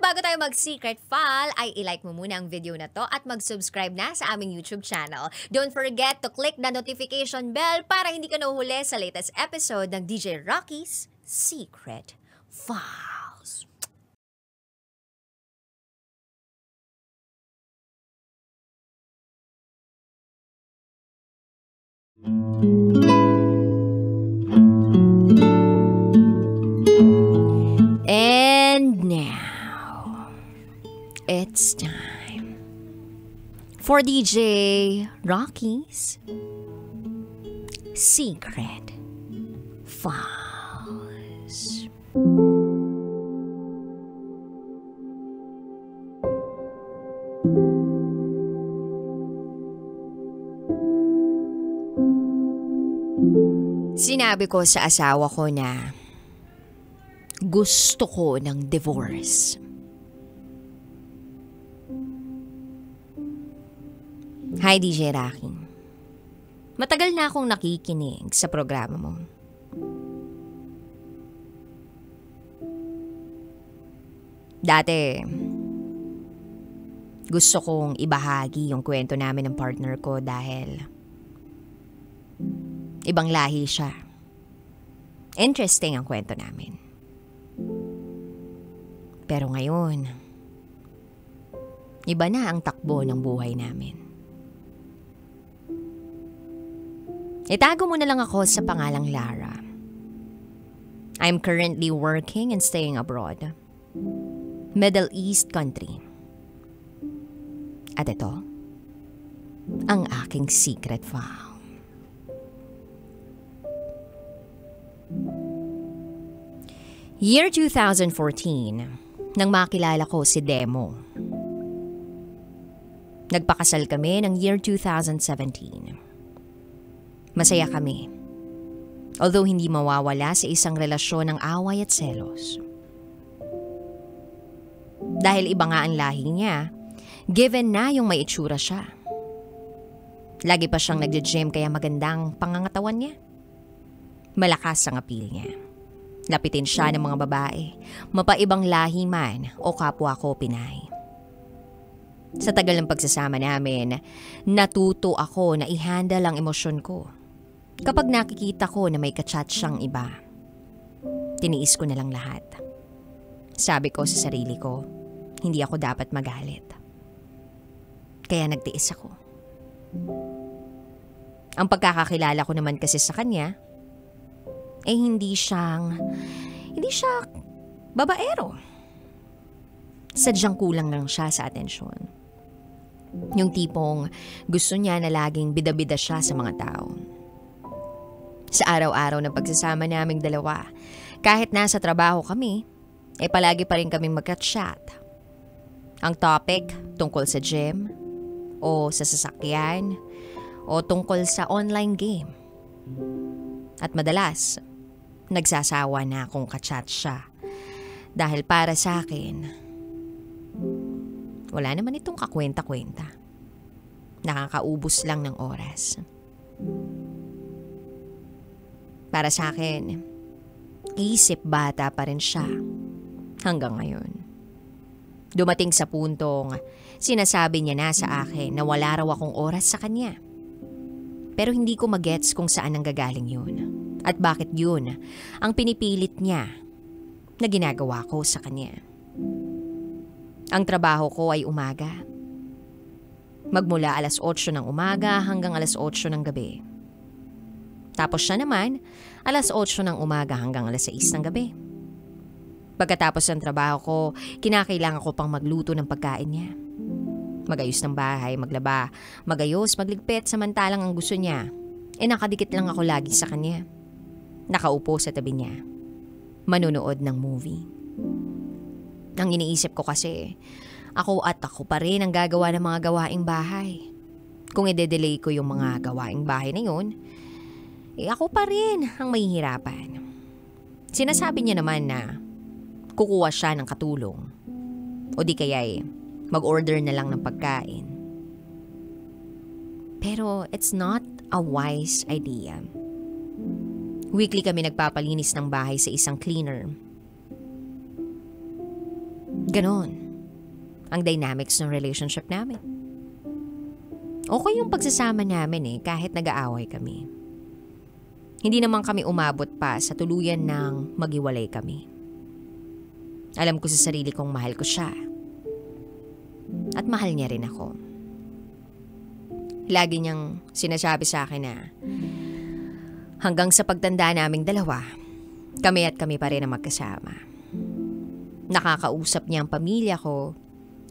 bago tayo mag-secret file, ay ilike mo muna ang video na to at mag-subscribe na sa aming YouTube channel. Don't forget to click the notification bell para hindi ka nahuhuli sa latest episode ng DJ Rocky's Secret Files. And now, it's time for DJ Rocky's Secret Files. Sinabi ko sa asawa ko na gusto ko ng divorce. Hi DJ Rocky. Matagal na akong nakikinig sa programa mo. Dati, gusto kong ibahagi yung kwento namin ng partner ko dahil ibang lahi siya. Interesting ang kwento namin. Pero ngayon, iba na ang takbo ng buhay namin. Itago mo na lang ako sa pangalang Lara. I'm currently working and staying abroad. Middle East country. At ito, ang aking secret file. Year 2014, nang makilala ko si Demo. Nagpakasal kami ng year 2017. Masaya kami. Although hindi mawawala sa isang relasyon ng away at selos. Dahil iba nga ang lahi niya, given na yung may itsura siya. Lagi pa siyang nagde-gym kaya magandang pangangatawan niya. Malakas ang appeal niya. Lapitin siya ng mga babae, mapaibang lahi man o kapwa ko Pinay. Sa tagal ng pagsasama namin, natuto ako na i-handle ang emosyon ko. Kapag nakikita ko na may kachat siyang iba, tiniis ko na lang lahat. Sabi ko sa sarili ko, hindi ako dapat magalit. Kaya nagtiis ako. Ang pagkakakilala ko naman kasi sa kanya, hindi siya babaero. Sadyang kulang lang siya sa atensyon. Yung tipong gusto niya na laging bida-bida siya sa mga tao. Sa araw-araw ng pagsasama naming dalawa, kahit nasa trabaho kami, palagi pa rin kaming magka-chat. Ang topic tungkol sa gym, o sa sasakyan, o tungkol sa online game. At madalas, nagsasawa na akong kachat siya. Dahil para sa akin, wala naman itong kakwenta-kwenta. Nakakaubos lang ng oras. Para sa akin, isip bata pa rin siya hanggang ngayon. Dumating sa puntong sinasabi niya na sa akin na wala raw akong oras sa kanya. Pero hindi ko magets kung saan nanggagaling yun. At bakit yun ang pinipilit niya na ginagawa ko sa kanya. Ang trabaho ko ay umaga. Magmula alas 8 ng umaga hanggang alas 8 ng gabi. Tapos siya naman, alas 8 ng umaga hanggang alas 6 ng gabi. Pagkatapos ng trabaho ko, kinakailangan ko pang magluto ng pagkain niya. Magayos ng bahay, maglaba, magayos, magligpit samantalang ang gusto niya. Nakadikit lang ako lagi sa kanya. Nakaupo sa tabi niya. Manunood ng movie. Ang iniisip ko kasi, ako pa rin ang gagawa ng mga gawaing bahay. Kung i-delay ko yung mga gawaing bahay na yun, ako pa rin ang mahihirapan. Sinasabi niya naman na kukuha siya ng katulong. O di kaya mag-order na lang ng pagkain. Pero it's not a wise idea. Weekly kami nagpapalinis ng bahay sa isang cleaner. Ganon ang dynamics ng relationship namin. Okay yung pagsasama namin kahit nag-aaway kami. Hindi naman kami umabot pa sa tuluyan ng maghiwalay kami. Alam ko sa sarili kong mahal ko siya. At mahal niya rin ako. Lagi niyang sinasabi sa akin na hanggang sa pagtanda naming dalawa, kami pa rin ang magkasama. Nakakausap niya ang pamilya ko,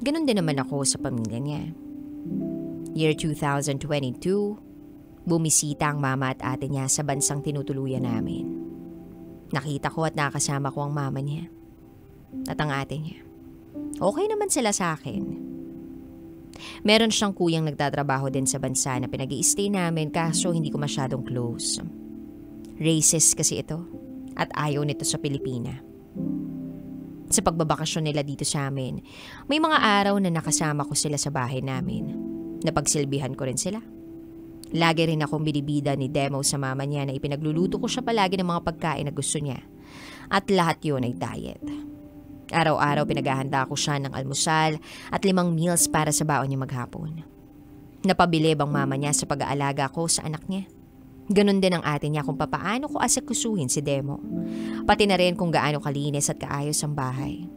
ganun din naman ako sa pamilya niya. Year 2022, bumisita ang mama at ate niya sa bansang tinutuluyan namin. Nakita ko at nakasama ko ang mama niya at ang ate niya. Okay naman sila sa akin. Meron siyang kuyang nagtatrabaho din sa bansa na pinag-i-stay namin kaso hindi ko masyadong close. Racist kasi ito at ayaw nito sa Pilipina. Sa pagbabakasyon nila dito sa amin, may mga araw na nakasama ko sila sa bahay namin. Napagsilbihan ko rin sila. Lagi rin akong binibida ni Demo sa mama niya na ipinagluluto ko siya palagi ng mga pagkain na gusto niya. At lahat yun ay diet. Araw-araw pinaghahanda ko siya ng almusal at 5 meals para sa baon niya maghapon. Napabilib ang mama niya sa pag-aalaga ko sa anak niya. Ganon din ang ate niya kung papaano ko asikusuhin si Demo. Pati na rin kung gaano kalinis at kaayos ang bahay.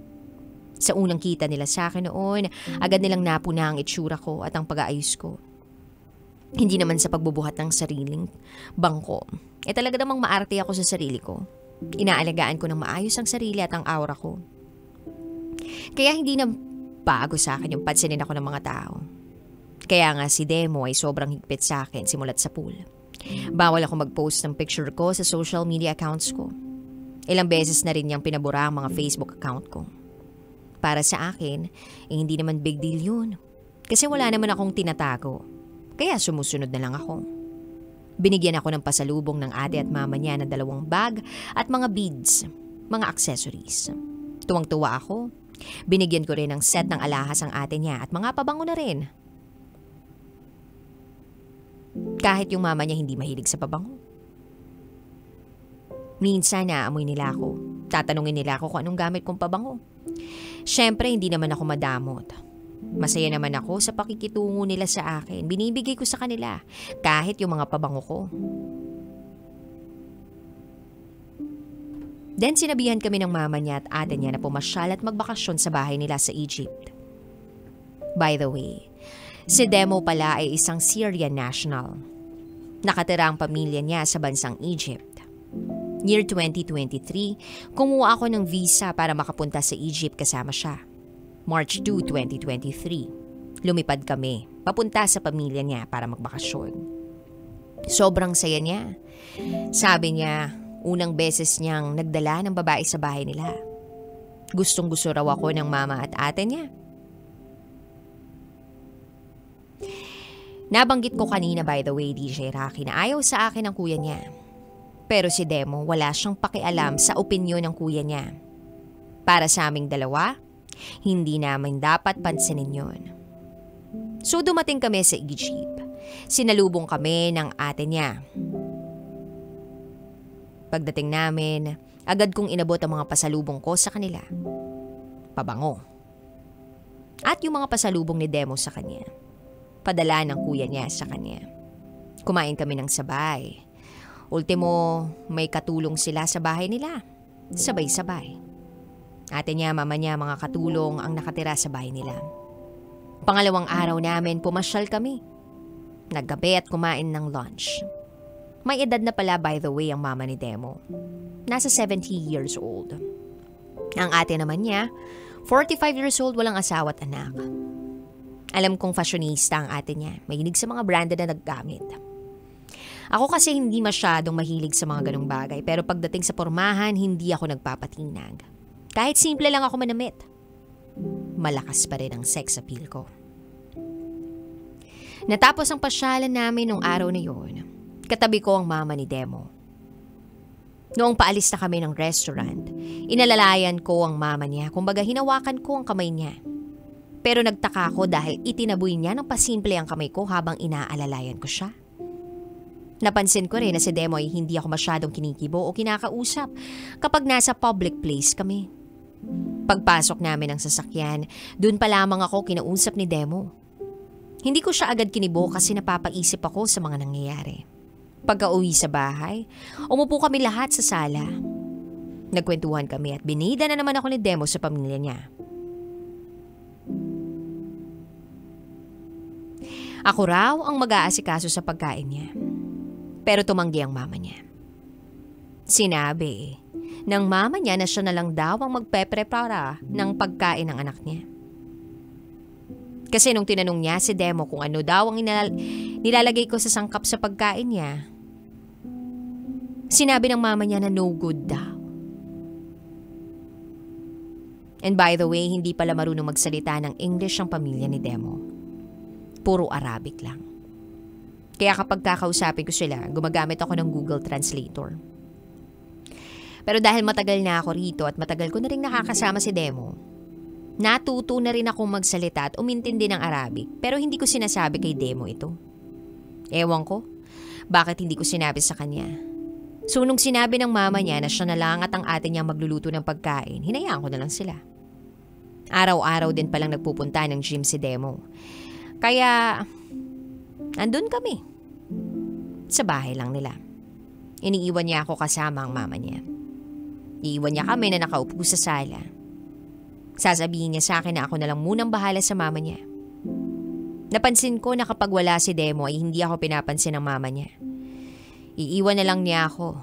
Sa unang kita nila sa akin noon, agad nilang napuna ang itsura ko at ang pag-aayos ko. Hindi naman sa pagbubuhat ng sariling bangko. Talaga namang maarte ako sa sarili ko. Inaalagaan ko ng maayos ang sarili at ang aura ko. Kaya hindi na bago sa akin yung pansinin ako ng mga tao. Kaya nga si Demo ay sobrang higpit sa akin simulat sa pool. Bawal ako mag-post ng picture ko sa social media accounts ko. Ilang beses na rin niyang pinabura ang mga Facebook account ko. Para sa akin, hindi naman big deal yun. Kasi wala naman akong tinatago. Kaya sumusunod na lang ako. Binigyan ako ng pasalubong ng ate at mama niya ng 2 bag at mga beads, mga accessories. Tuwang-tuwa ako. Binigyan ko rin ng set ng alahas ang ate niya at mga pabango na rin. Kahit yung mama niya hindi mahilig sa pabango. Minsan naamoy nila ako. Tatanungin nila ako kung anong gamit kong pabango. Siyempre hindi naman ako madamot. Masaya naman ako sa pakikitungo nila sa akin. Binibigay ko sa kanila kahit yung mga pabango ko. Then sinabihan kami ng mama niya at ate niya na pumasyal at magbakasyon sa bahay nila sa Egypt. By the way, si Demo pala ay isang Syrian national. Nakatira ang pamilya niya sa bansang Egypt. Year 2023, kumuha ako ng visa para makapunta sa Egypt kasama siya. March 2, 2023, lumipad kami papunta sa pamilya niya para magbakasyon. Sobrang saya niya. Sabi niya, unang beses niyang nagdala ng babae sa bahay nila. Gustong-gusto raw ako ng mama at ate niya. Nabanggit ko kanina by the way, DJ Rocky, na ayaw sa akin ng kuya niya. Pero si Demo wala siyang pakialam sa opinyon ng kuya niya. Para sa aming dalawa, hindi namin dapat pansinin yun. So dumating kami sa Egypt. Sinalubong kami ng ate niya. Pagdating namin, agad kong inabot ang mga pasalubong ko sa kanila. Pabango. At yung mga pasalubong ni Demo sa kanya. Padala ng kuya niya sa kanya. Kumain kami ng sabay. Ultimo, may katulong sila sa bahay nila. Sabay-sabay. Ate niya, mama niya, mga katulong ang nakatira sa bahay nila. Pangalawang araw namin, pumasyal kami. Naggabi at kumain ng lunch. May edad na pala by the way ang mama ni Demo. Nasa 70 years old. Ang ate naman niya, 45 years old, walang asawa at anak. Alam kong fashionista ang ate niya. Mahilig sa mga branded na naggamit. Ako kasi hindi masyadong mahilig sa mga ganong bagay. Pero pagdating sa pormahan, hindi ako nagpapatinag. Kahit simple lang ako manamit. Malakas pa rin ang sex appeal ko. Natapos ang pasyalan namin nung araw na yon. Katabi ko ang mama ni Demo. Noong paalis na kami ng restaurant, inalalayan ko ang mama niya. Kumbaga hinawakan ko ang kamay niya. Pero nagtaka ako dahil itinaboy niya ng pasimple ang kamay ko habang inaalalayan ko siya. Napansin ko rin na si Demo ay hindi ako masyadong kinikibo o kinakausap kapag nasa public place kami. Pagpasok namin ng sasakyan, dun pa lamang ako kinausap ni Demo. Hindi ko siya agad kinibo kasi napapaisip ako sa mga nangyayari. Pagka-uwi sa bahay, umupo kami lahat sa sala. Nagkwentuhan kami at binida na naman ako ni Demo sa pamilya niya. Ako raw ang mag-aasikaso sa pagkain niya. Pero tumanggi ang mama niya. Sinabi ng mama niya na siya na lang daw ang magpe-prepara ng pagkain ng anak niya. Kasi nung tinanong niya si Demo kung ano daw ang nilalagay ko sa sangkap sa pagkain niya, sinabi ng mama niya na no good daw. And by the way, hindi pala marunong magsalita ng English ang pamilya ni Demo. Puro Arabic lang. Kaya kapag kakausapin ko sila, gumagamit ako ng Google Translator. Pero dahil matagal na ako rito at matagal ko na rin nakakasama si Demo, natuto na rin akong magsalita at umintindi ng Arabic pero hindi ko sinasabi kay Demo ito. Ewan ko, bakit hindi ko sinabi sa kanya. So nung sinabi ng mama niya na siya na lang at ang ate niya magluluto ng pagkain, hinayaan ko na lang sila. Araw-araw din palang nagpupunta ng gym si Demo. Kaya, andun kami. Sa bahay lang nila. Iniiwan niya ako kasama ang mama niya. Iiwan niya kami na nakaupo sa sala. Sasabihin niya sa akin na ako na lang munang bahala sa mama niya. Napansin ko na kapag wala si Demo ay hindi ako pinapansin ng mama niya. Iiwan na lang niya ako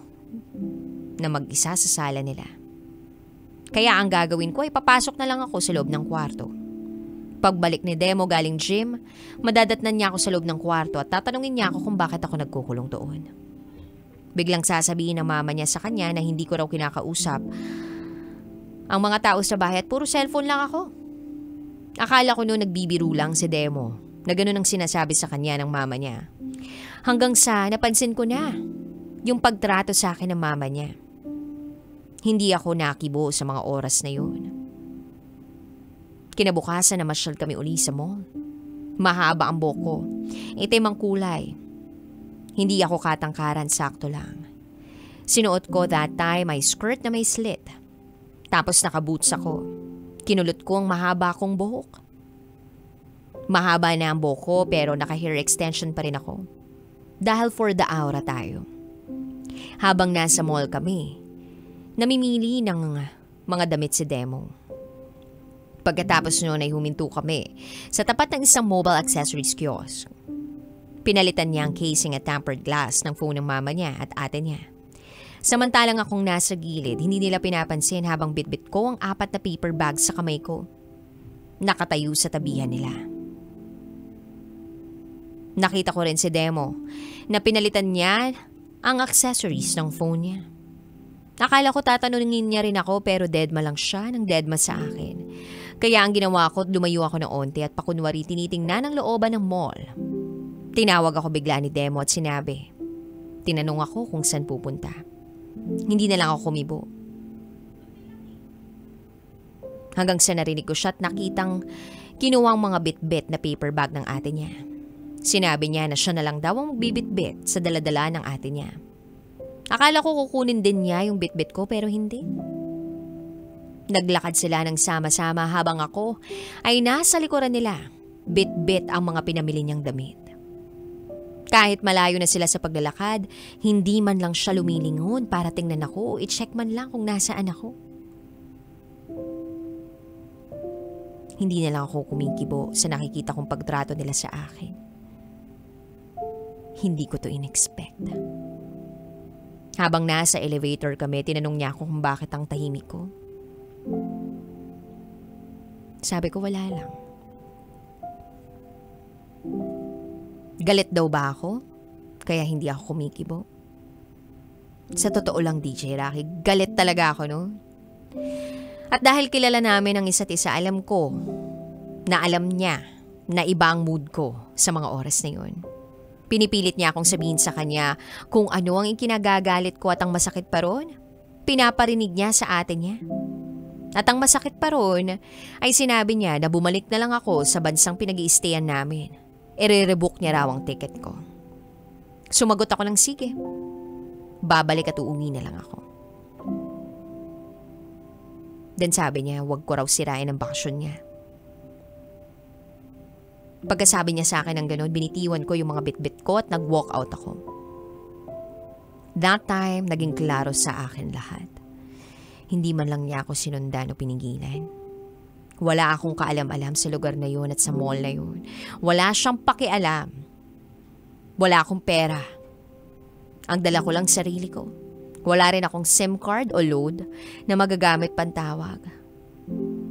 na mag-isa sa sala nila. Kaya ang gagawin ko ay papasok na lang ako sa loob ng kwarto. Pagbalik ni Demo galing gym, madadatnan niya ako sa loob ng kwarto at tatanungin niya ako kung bakit ako nagkukulong doon. Biglang sasabihin ng mama niya sa kanya na hindi ko raw kinakausap ang mga tao sa bahay at puro cellphone lang ako. Akala ko noon nagbibiro lang si Demo na gano'n ang sinasabi sa kanya ng mama niya. Hanggang sa napansin ko na yung pagtrato sa akin ng mama niya. Hindi ako nakibo sa mga oras na yun. Kinabukasan na masyal kami uli sa mall. Mahaba ang buhok ko. Itim ang kulay. Hindi ako katangkaran, sakto lang. Sinuot ko that time ay skirt na may slit. Tapos nakaboots ako. Kinulot ko ang mahaba kong buhok. Mahaba na ang buhok ko pero naka-hair extension pa rin ako. Dahil for the aura tayo. Habang nasa mall kami, namimili ng mga damit si Demo. Pagkatapos noon ay huminto kami sa tapat ng isang mobile accessories kiosk. Pinalitan niya ang casing at tempered glass ng phone ng mama niya at ate niya. Samantalang akong nasa gilid, hindi nila pinapansin habang bitbit ko ang 4 na paper bags sa kamay ko. Nakatayo sa tabihan nila. Nakita ko rin si Demo na pinalitan niya ang accessories ng phone niya. Akala ko tatanungin niya rin ako pero deadma lang siya ng deadma sa akin. Kaya ang ginawa ko, lumayo ako ng onti at pakunwari tinitingnan ang looban ng mall. Tinawag ako bigla ni Demo at sinabi. Tinanong ako kung saan pupunta. Hindi na lang ako kumibo. Hanggang sa narinig ko siya at nakitang kinuha ang mga bit-bit na paper bag ng ate niya. Sinabi niya na siya na lang daw ang magbibit-bit sa daladala ng ate niya. Akala ko kukunin din niya yung bit-bit ko pero hindi. Naglakad sila ng sama-sama habang ako ay nasa likuran nila. Bit-bit ang mga pinamili niyang damit. Kahit malayo na sila sa paglalakad, hindi man lang siya lumilingon para tingnan ako o i-check man lang kung nasaan ako. Hindi na lang ako kumikibo sa nakikita kong pagtrato nila sa akin. Hindi ko to in-expect. Habang nasa elevator kami, tinanong niya ako kung bakit ang tahimik ko. Sabi ko wala lang. Galit daw ba ako? Kaya hindi ako kumikibo? Sa totoo lang, DJ Rocky, galit talaga ako no. At dahil kilala namin ang isa't isa, alam ko na alam niya na iba ang mood ko sa mga oras na yun. Pinipilit niya akong sabihin sa kanya kung ano ang ikinagagalit ko at ang masakit pa ron, pinaparinig niya sa ate niya. At ang masakit pa ron ay sinabi niya na bumalik na lang ako sa bansang pinag-i-stayan namin. Ire-rebook niya raw ang ticket ko. Sumagot ako ng sige. Babalik at uuwi na lang ako. Then sabi niya, wag ko raw sirain ang bakasyon niya. Pagkasabi niya sa akin ng ganun, binitiwan ko yung mga bitbit ko at nag-walk out ako. That time, naging klaro sa akin lahat. Hindi man lang niya ako sinundan o pinigilan. Wala akong kaalam-alam sa lugar na yun at sa mall na yun. Wala siyang pakialam. Wala akong pera. Ang dala ko lang sarili ko. Wala rin akong SIM card o load na magagamit pantawag.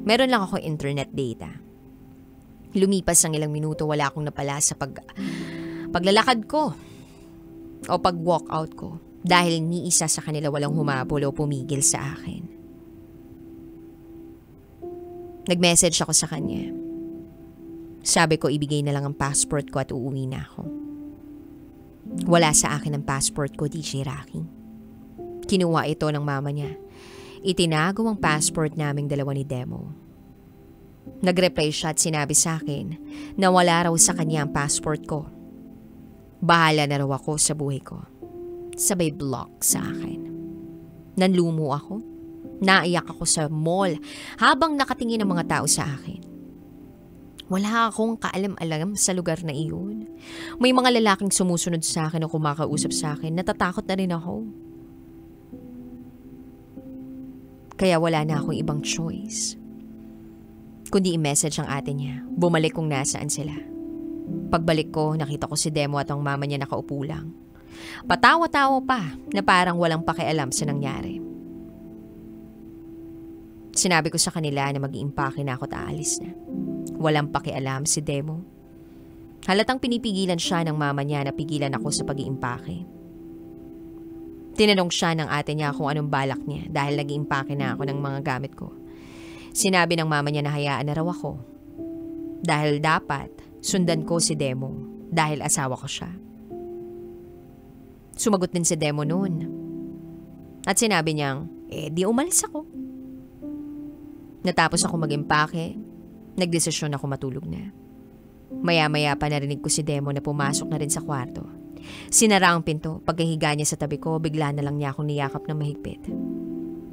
Meron lang akong internet data. Lumipas ang ilang minuto, wala akong napala sa paglalakad ko o pag-walk out ko dahil ni isa sa kanila walang humabol o pumigil sa akin. Nag-message ako sa kanya. Sabi ko ibigay na lang ang passport ko at uuwi na ako. Wala sa akin ang passport ko, DJ Rocky. Kinuha ito ng mama niya. Itinago ang passport naming dalawa ni Demo. Nag-reply siya at sinabi sa akin na wala raw sa kanya ang passport ko. Bahala na raw ako sa buhay ko. Sabay block sa akin. Nanlumo ako. Naiyak ako sa mall habang nakatingin ang mga tao sa akin. Wala akong kaalam-alam sa lugar na iyon. May mga lalaking sumusunod sa akin o kumakausap sa akin. Natatakot na rin ako. Kaya wala na akong ibang choice kundi i-message ang ate niya. Bumalik kung nasaan sila. Pagbalik ko, nakita ko si Demo at ang mama niya nakaupo lang. Patawa-tawa pa na parang walang pakialam sa nangyari. Sinabi ko sa kanila na mag-iimpake na ako at aalis na. Walang pakialam si Demo. Halatang pinipigilan siya ng mama niya na pigilan ako sa pag-iimpake. Tinanong siya ng ate niya kung anong balak niya dahil nag-iimpake na ako ng mga gamit ko. Sinabi ng mama niya na hayaan na raw ako. Dahil dapat sundan ko si Demo dahil asawa ko siya. Sumagot din si Demo noon. At sinabi niyang, di umalis ako. Natapos ako mag-impake, nagdesisyon ako matulog na. Maya-maya pa narinig ko si Demo na pumasok na rin sa kwarto. Sinara ang pinto. Pagkahiga niya sa tabi ko, bigla na lang niya akong niyakap ng mahigpit.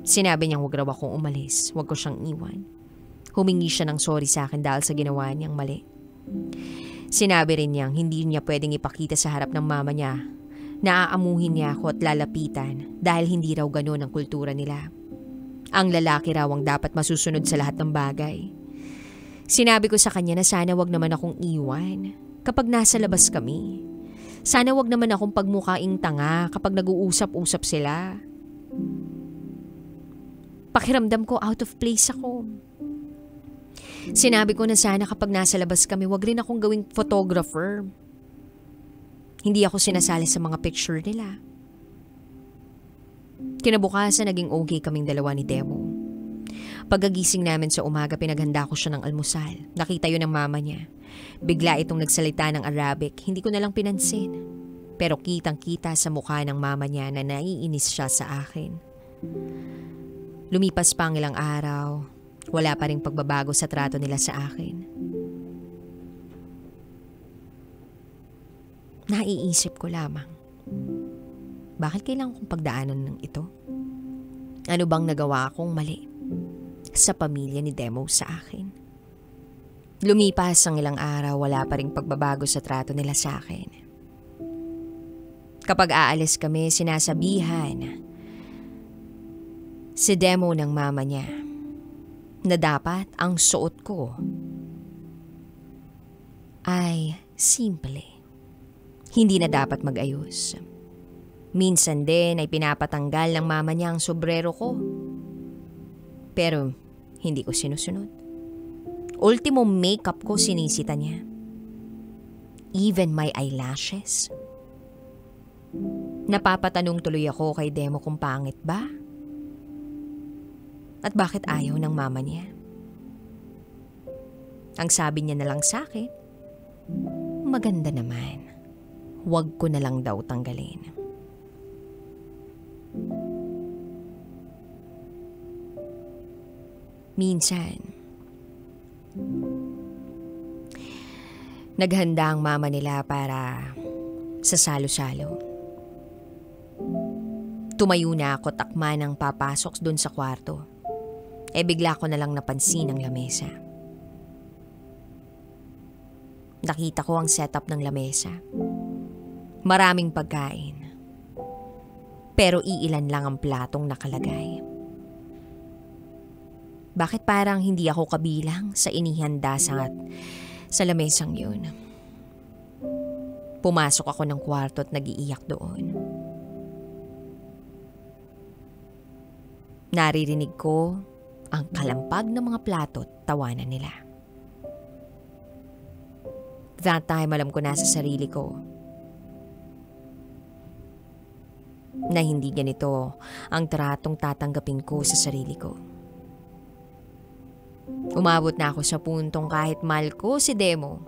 Sinabi niyang huwag raw akong umalis, huwag ko siyang iwan. Humingi siya ng sorry sa akin dahil sa ginawa niyang mali. Sinabi rin niyang hindi niya pwedeng ipakita sa harap ng mama niya na aamuhin niya ako at lalapitan dahil hindi raw ganoon ang kultura nila. Ang lalaki raw ang dapat masusunod sa lahat ng bagay. Sinabi ko sa kanya na sana wag naman akong iwan kapag nasa labas kami. Sana wag naman akong pagmukaing tanga kapag nag-uusap-usap sila. Pakiramdam ko out of place ako. Sinabi ko na sana kapag nasa labas kami, wag rin akong gawing photographer. Hindi ako sinasali sa mga picture nila. Kinabukasan naging okay kaming dalawa ni Demo. Pagkagising namin sa umaga, pinaghanda ko siya ng almusal. Nakita yun ng mama niya. Bigla itong nagsalita ng Arabic, hindi ko na lang pinansin. Pero kitang-kita sa mukha ng mama niya na naiinis siya sa akin. Lumipas pa ang ilang araw, wala pa ring pagbabago sa trato nila sa akin. Naiisip ko lamang, bakit kailangan kong pagdaanan ng ito? Ano bang nagawa akong mali sa pamilya ni Demo sa akin? Lumipas ang ilang araw, wala pa ring pagbabago sa trato nila sa akin. Kapag aalis kami, sinasabihan si Demo ng mama niya na dapat ang suot ko ay simple. Hindi na dapat mag-ayos. Minsan din ay pinapatanggal ng mama niya ang sombrero ko. Pero hindi ko sinusunod. Ultimo makeup ko sinisita niya. Even my eyelashes. Napapatanong tuloy ako kay Demo kung pangit ba? At bakit ayaw ng mama niya? Ang sabi niya na lang sa akin, maganda naman. Huwag ko na lang daw tanggalin. Minsan, naghanda ang mama nila para sa salo-salo. Tumayo na ako takma ng papasok dun sa kwarto. Bigla ko na lang napansin ang lamesa. Nakita ko ang setup ng lamesa. Maraming pagkain. Pero iilan lang ang platong nakalagay. Bakit parang hindi ako kabilang sa inihanda sa lamesang yun? Pumasok ako ng kwarto at nag-iiyak doon. Naririnig ko ang kalampag ng mga plato at tawanan nila. That time alam ko na sa sarili ko na hindi ganito ang tratong tatanggapin ko sa sarili ko. Umabot na ako sa puntong kahit mahal ko si Demo,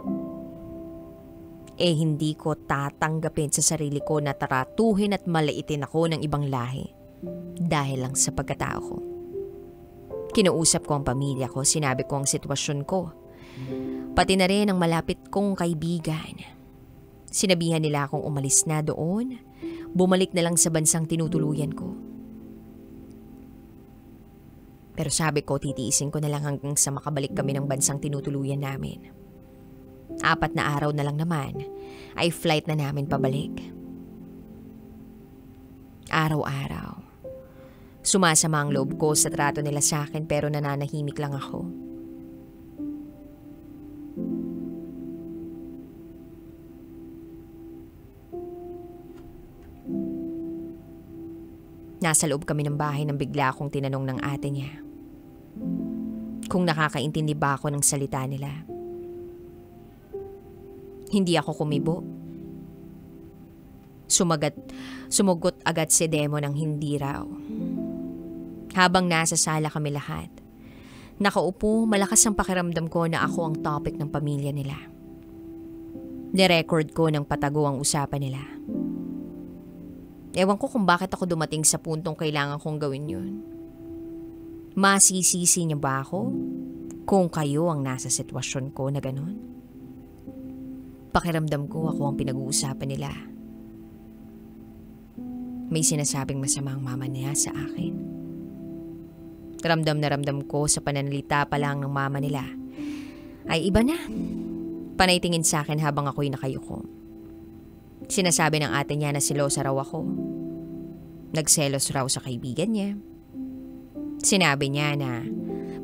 hindi ko tatanggapin sa sarili ko na taratuhin at malaitin ako ng ibang lahi dahil lang sa pagkatao ko. Kinausap ko ang pamilya ko, sinabi ko ang sitwasyon ko, pati na rin ang malapit kong kaibigan. Sinabihan nila akong umalis na doon, bumalik na lang sa bansang tinutuluyan ko. Pero sabi ko, titiisin ko na lang hanggang sa makabalik kami ng bansang tinutuluyan namin. 4 na araw na lang naman ay flight na namin pabalik. Araw-araw, sumasama ang loob ko sa trato nila sa akin pero nananahimik lang ako. Nasa loob kami ng bahay nang bigla akong tinanong ng ate niya kung nakakaintindi ba ako ng salita nila. Hindi ako kumibo. Sumugot agad si Demo ng hindi raw. Habang nasa sala kami lahat, nakaupo, malakas ang pakiramdam ko na ako ang topic ng pamilya nila. Nirecord ko ng patago ang usapan nila. Ewan ko kung bakit ako dumating sa puntong kailangan kong gawin yun. Masisisi niyo ba ako kung kayo ang nasa sitwasyon ko na ganun? Pakiramdam ko ako ang pinag-uusapan nila. May sinasabing masama ang mama niya sa akin. Ramdam na ramdam ko sa pananalita pa lang ng mama nila ay iba na. Panay tingin sa akin habang ako'y nakayuko. Sinasabi ng ate niya na selosa raw ako. Nagselos raw sa kaibigan niya. Sinabi niya na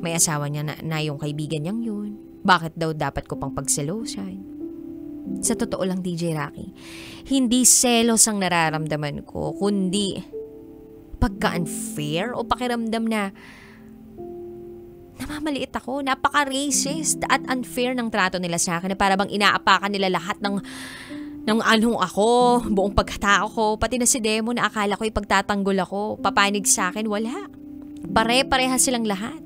may asawa niya na yung kaibigan niyang yun. Bakit daw dapat ko pang pagselosan? Sa totoo lang, DJ Rocky, hindi selos ang nararamdaman ko, kundi pagka-unfair o pakiramdam na namamaliit ako. Napaka-racist at unfair ng trato nila sa akin na para bang inaapakan nila lahat ng anong ako, buong pagkatao ko, pati na si Demo na akala ko ipagtatanggol ako, papanig sa akin, wala. Pare-pareha silang lahat.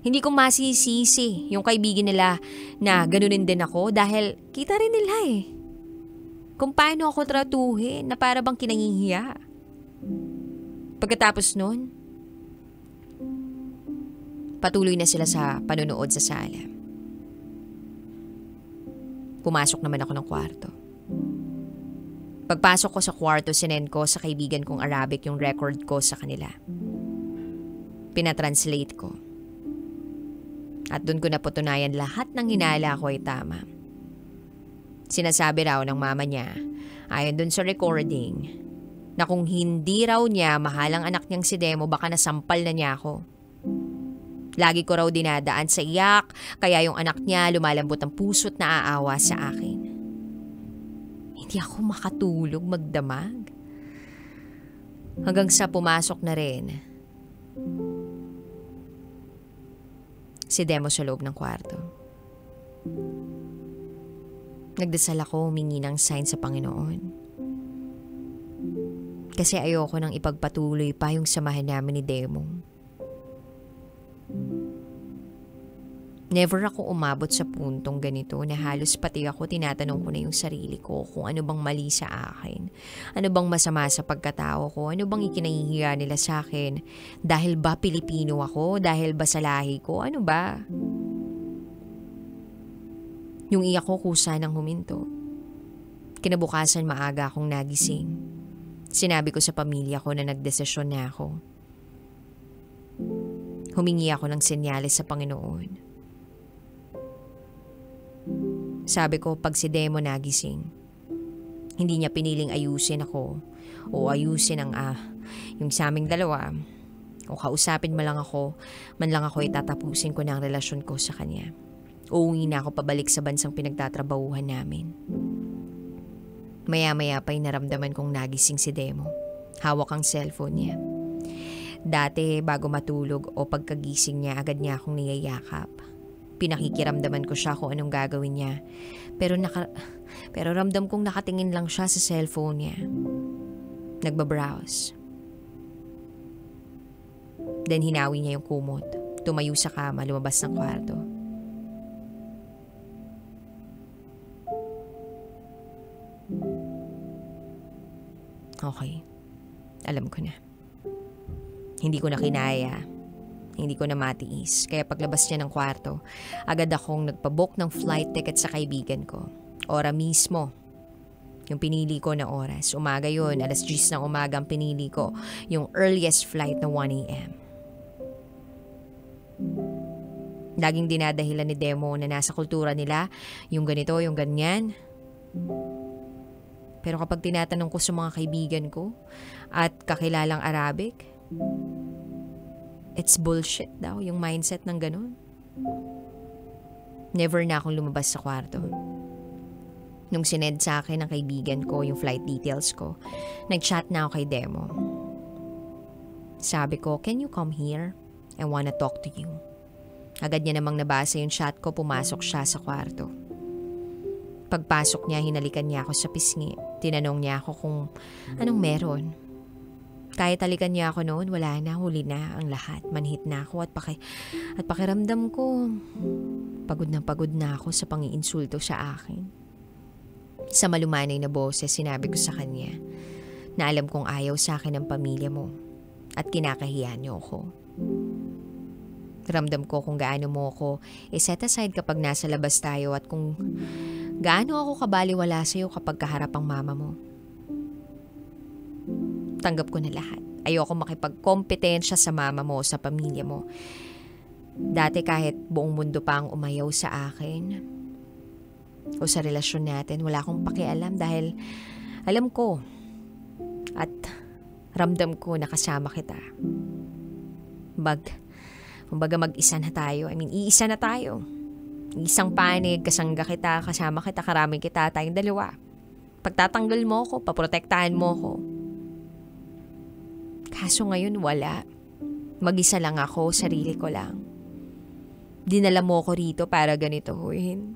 Hindi ko masisisi yung kaibigan nila na ganunin din ako dahil kita rin nila kung paano ako tratuhin na para bang kinangihiya. Pagkatapos nun, patuloy na sila sa panonood sa sala. Pumasok naman ako ng kwarto. Pagpasok ko sa kwarto, sinend ko sa kaibigan kong Arabic yung record ko sa kanila. Pinatranslate ko. At doon ko napatunayan lahat ng hinala ko ay tama. Sinasabi raw ng mama niya, ayon doon sa recording, na kung hindi raw niya mahalang anak niyang si Demo, baka nasampal na niya ako. Lagi ko raw dinadaan sa iyak, kaya yung anak niya lumalambot ang puso't naaawa sa akin. Hindi ako makatulog magdamag. Hanggang sa pumasok na rin si Demo sa loob ng kwarto. Nagdasal ako, humingi ng sign sa Panginoon. Kasi ayoko nang ipagpatuloy pa yung samahan namin ni Demo. Never ako umabot sa puntong ganito na halos pati ako tinatanong ko na yung sarili ko kung ano bang mali sa akin. Ano bang masama sa pagkatao ko? Ano bang ikinahihiya nila sa akin? Dahil ba Pilipino ako? Dahil ba sa lahi ko? Ano ba? Yung iyak ko kusa nang huminto. Kinabukasan maaga akong nagising. Sinabi ko sa pamilya ko na nagdesisyon na ako. Humingi ako ng senyales sa Panginoon. Sabi ko, pag si Demo nagising, hindi niya piniling ayusin ako o ayusin yung sa aming dalawa o kausapin man lang ako itatapusin ko na ang relasyon ko sa kanya. Uuwi na ako pabalik sa bansang pinagtatrabahuhan namin. Maya-maya pa'y naramdaman kong nagising si Demo. Hawak ang cellphone niya. Dati bago matulog o pagkagising niya agad niya akong niyayakap. Pinakikiramdaman ko siya kung anong gagawin niya. Pero ramdam kong nakatingin lang siya sa cellphone niya. Nagbabrowse. Then hinawi niya yung kumot. Tumayo sa kama, lumabas ng kwarto. Okay. Alam ko na. Hindi ko na kinaya. Hindi ko na matiis. Kaya paglabas niya ng kwarto, agad akong nagpabook ng flight ticket sa kaibigan ko. Ora mismo. Yung pinili ko na oras. Umaga yun. 10:00 ng umaga ang pinili ko. Yung earliest flight na 1 a.m. Laging dinadahilan ni Demo na nasa kultura nila yung ganito, yung ganyan. Pero kapag tinatanong ko sa mga kaibigan ko at kakilalang Arabic, it's bullshit daw yung mindset ng ganun. Never na akong lumabas sa kwarto. Nung sinend sa akin ng kaibigan ko yung flight details ko, nag-chat na ako kay Demo. Sabi ko, can you come here? I wanna talk to you. Agad niya namang nabasa yung chat ko, pumasok siya sa kwarto. Pagpasok niya, hinalikan niya ako sa pisngi. Tinanong niya ako kung anong meron. Kahit halikan niya ako noon, wala na, huli na ang lahat. Manhit na ako at pakiramdam ko, pagod na ako sa pangiinsulto sa akin. Sa malumanay na boses, sinabi ko sa kanya na alam kong ayaw sa akin ng pamilya mo at kinakahiya niyo ako. Ramdam ko kung gaano mo ako set aside kapag nasa labas tayo at kung gaano ako kabaliwala sa'yo kapag kaharap ang mama mo. Tanggap ko na lahat. Ayoko makipagkompetensya sa mama mo o sa pamilya mo. Dati kahit buong mundo pa ang umayaw sa akin o sa relasyon natin, wala akong pakialam dahil alam ko at ramdam ko na kasama kita. Kumbaga mag-isa na tayo. Iisa na tayo. Isang panig, kasangga kita, kasama kita, karaming kita, tayong dalawa. Pagtatanggal mo ko, paprotektahan mo ko. Kaso ngayon wala. Mag-isa lang ako, sarili ko lang. Dinala mo ko rito para ganitohin.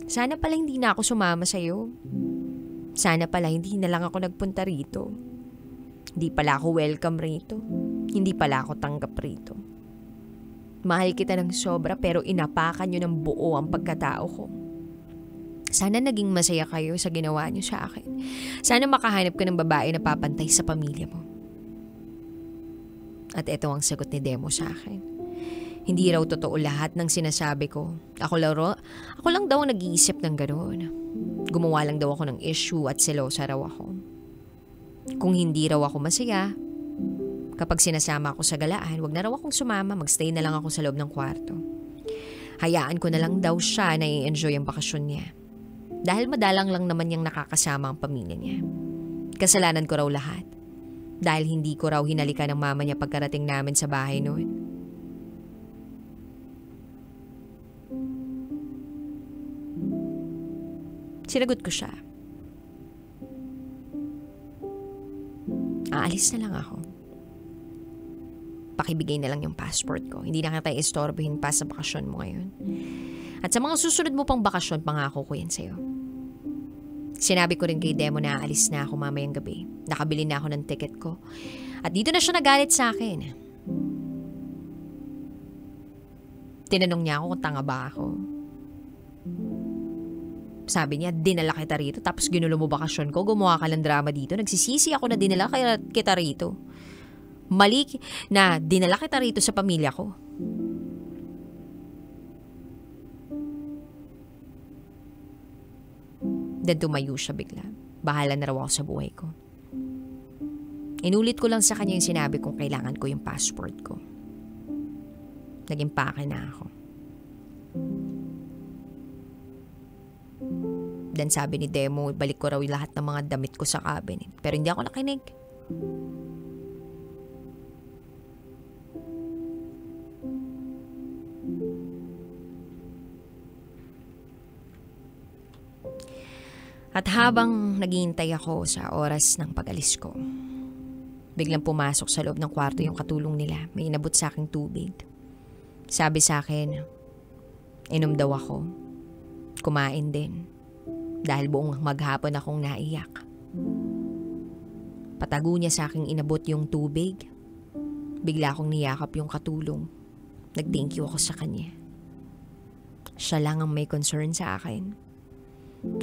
Sana pala hindi na ako sumama sa'yo. Sana pala hindi na lang ako nagpunta rito. Hindi pala ako welcome rito. Hindi pala ako tanggap rito. Mahal kita ng sobra pero inapakan nyo ng buo ang pagkatao ko. Sana naging masaya kayo sa ginawa nyo sa akin. Sana makahanap ka ng babae na papantay sa pamilya mo. At ito ang sagot ni Demo sa akin. Hindi raw totoo lahat ng sinasabi ko. Ako lang daw nag-iisip ng gano'n. Gumawa lang daw ako ng issue at selosa raw ako. Kung hindi raw ako masaya, kapag sinasama ako sa galaan, wag na raw akong sumama, magstay na lang ako sa loob ng kwarto. Hayaan ko na lang daw siya na i-enjoy ang bakasyon niya. Dahil madalang lang naman niyang nakakasama ang pamilya niya. Kasalanan ko raw lahat. Dahil hindi ko raw hinalikan ng mama niya pagkarating namin sa bahay noon. Sinagot ko siya. Aalis na lang ako. Pakibigay na lang yung passport ko. Hindi na kita istorbohin pa sa bakasyon mo ngayon. At sa mga susunod mo pang bakasyon, pangako ko yan sa'yo. Sinabi ko rin kay Demo na aalis na ako mamayang gabi. Nakabili na ako ng ticket ko. At dito na siya nagalit sa akin. Tinanong niya ako kung tanga ba ako. Sabi niya, dinala kita rito tapos ginulo mo bakasyon ko, gumawa ka ng drama dito. Nagsisisi ako na dinala kita rito. Mali na dinala kita rito sa pamilya ko. Then tumayo siya bigla. Bahala na raw ako sa buhay ko. Inulit ko lang sa kanya yung sinabi kong kailangan ko yung passport ko. Nag-impake na ako. Then sabi ni Demo, ibalik ko raw yung lahat ng mga damit ko sa cabinet. Pero hindi ako nakinig. At habang naghihintay ako sa oras ng pag-alis ko, biglang pumasok sa loob ng kwarto yung katulong nila. May inabot sa aking tubig. Sabi sa akin, inom daw ako. Kumain din. Dahil buong maghapon akong naiyak. Patago niya sa aking inabot yung tubig. Bigla akong niyakap yung katulong. Nag-thank you ako sa kanya. Siya lang ang may concern sa akin.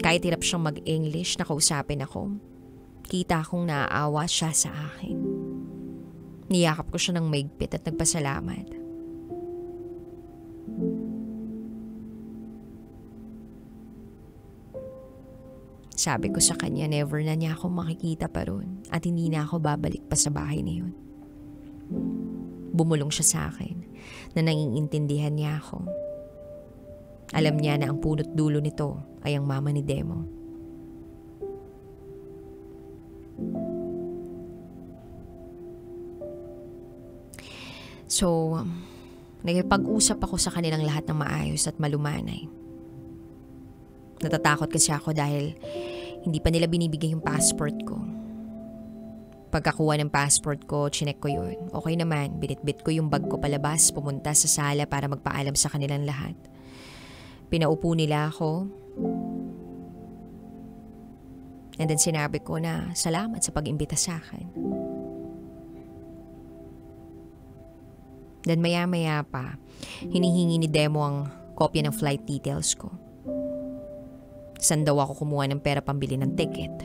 Kahit hirap siyang mag-English, nakausapin ako. Kita akong naaawa siya sa akin. Niyakap ko siya ng maigpit at nagpasalamat. Sabi ko sa kanya, never na niya ako makikita pa ron at hindi na ako babalik pa sa bahay na yun. Bumulong siya sa akin na naiintindihan niya ako. Alam niya na ang punot dulo nito ay ang mama ni Demo. So, nagipag-usap ako sa kanilang lahat ng maayos at malumanay. Natatakot kasi ako dahil hindi pa nila binibigay yung passport ko. Pagkakuha ng passport ko, chinek ko yun. Okay naman, binitbit ko yung bag ko palabas, pumunta sa sala para magpaalam sa kanilang lahat. Pinaupo nila ako. And then sinabi ko na salamat sa pag-imbita sa akin. Then maya-maya pa, hinihingi ni Demo ang kopya ng flight details ko. Saan daw ako kumuha ng pera pambili ng ticket?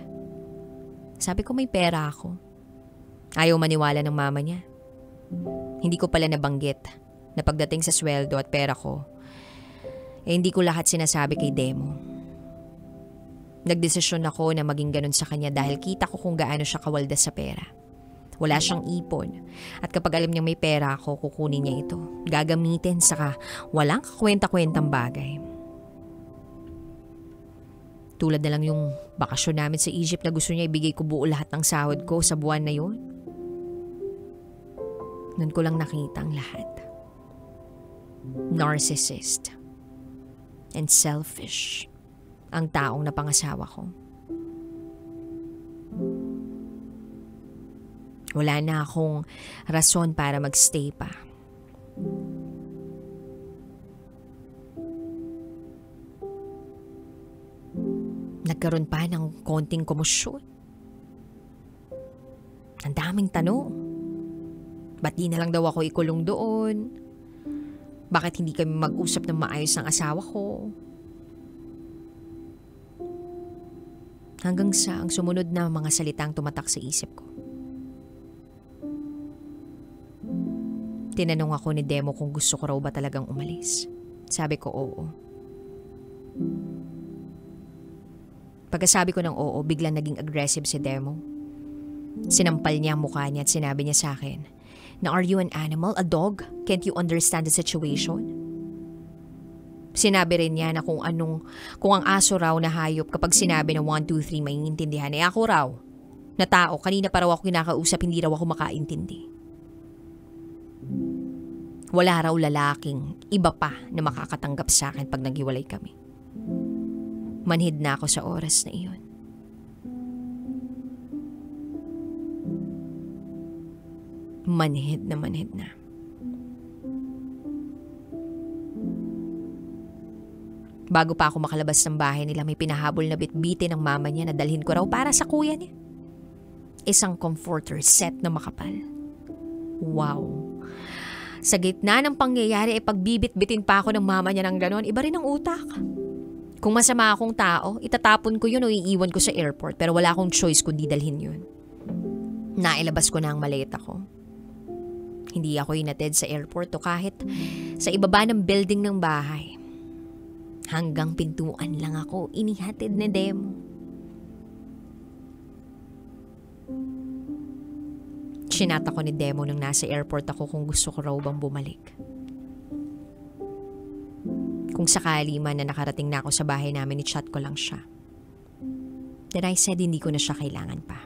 Sabi ko may pera ako. Ayaw maniwala ng mama niya. Hindi ko pala nabanggit na pagdating sa sweldo at pera ko, hindi ko lahat sinasabi kay Demo. Nagdesisyon ako na maging ganun sa kanya dahil kita ko kung gaano siya kawaldas sa pera. Wala siyang ipon at kapag alam niyang may pera ako, kukunin niya ito. Gagamitin saka walang kakwenta-kwentang bagay. Tulad na lang yung bakasyon namin sa Egypt na gusto niya ibigay ko buo lahat ng sahod ko sa buwan na yun. Noon ko lang nakita ang lahat. Narcissist and selfish ang taong napangasawa ko. Wala na akong rason para magstay pa. Nagkaroon pa ng konting komosyon. Ang daming tanong. Ba't di na lang daw ako ikulong doon? Bakit hindi kami mag-usap ng maayos ng asawa ko? Hanggang sa ang sumunod na mga salitang tumatak sa isip ko. Tinanong ako ni Demo kung gusto ko raw ba talagang umalis. Sabi ko oo. Pagkasabi ko ng oo, biglang naging aggressive si Demo. Sinampal niya ang mukha niya at sinabi niya sa akin, na are you an animal, a dog? Can't you understand the situation? Sinabi rin niya na kung ang aso raw na hayop kapag sinabi na 1, 2, 3 maiintindihan, ay ako raw, na tao, kanina pa raw ako kinakausap, hindi raw ako makaintindi. Wala raw lalaking iba pa na makakatanggap sa akin pag naghiwalay kami. Manhid na ako sa oras na iyon. Manhid na. Bago pa ako makalabas ng bahay nila, may pinahabol na bitbitin ng mama niya na dalhin ko raw para sa kuya niya. Isang comforter set na makapal. Wow. Sa gitna ng pangyayari ay pagbibit-bitin pa ako ng mama niya ng ganon, iba rin ang utak. Kung masama akong tao, itatapon ko yun o iiwan ko sa airport, pero wala akong choice kundi dalhin yun. Nailabas ko na ang maleta ko. Hindi ako inatid sa airport o kahit sa ibaba ng building ng bahay. Hanggang pintuan lang ako inihatid ni Demo. Sinata ko ni Demo nung nasa airport ako kung gusto ko raw bang bumalik. Kung sakali man na nakarating na ako sa bahay namin, i-chat ko lang siya. Then I said hindi ko na siya kailangan pa.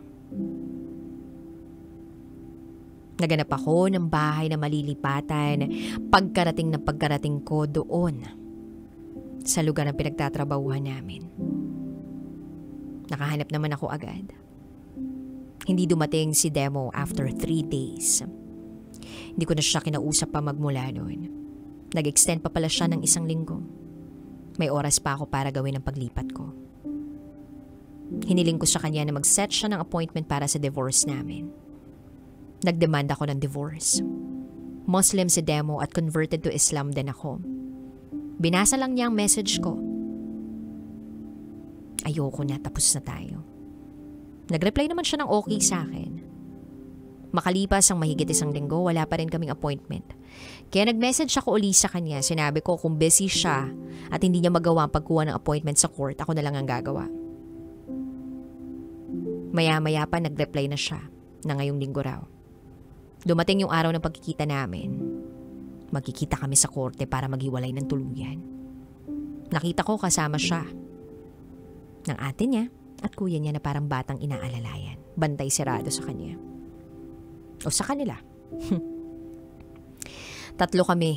Naganap ako ng bahay na malilipatan pagkarating ko doon sa lugar na pinagtatrabahuhan namin. Nakahanap naman ako agad. Hindi dumating si Demo after 3 days. Hindi ko na siya kinausap pa magmula noon. Nag-extend pa pala siya ng 1 linggo. May oras pa ako para gawin ang paglipat ko. Hiniling ko sa kanya na mag-set siya ng appointment para sa divorce namin. Nagdemand ako ng divorce. Muslim si Demo at converted to Islam din ako. Binasa lang niya ang message ko. Ayoko na, tapos na tayo. Nag-reply naman siya ng okay sa akin. Makalipas ang mahigit 1 linggo, wala pa rin kaming appointment. Kaya nag-message ako uli sa kanya. Sinabi ko kung busy siya at hindi niya magawa ang pagkuha ng appointment sa court, ako na lang ang gagawa. Maya-maya pa nag-reply na siya na ngayong linggo raw. Dumating yung araw ng pagkikita namin. Magkikita kami sa korte para maghiwalay ng tuluyan. Nakita ko kasama siya ng ate niya at kuya niya na parang batang inaalalayan. Bantay sirado sa kanya. O sa kanila. 3 kami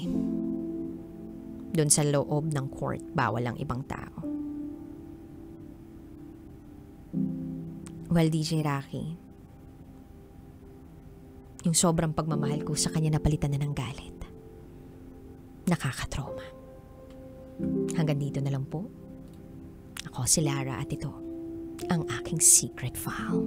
doon sa loob ng court. Bawal ang ibang tao. Well, DJ Rocky, yung sobrang pagmamahal ko sa kanya napalitan na ng galit. Nakakatrauma. Hanggang dito na lang po. Ako si Lara at ito ang aking secret file.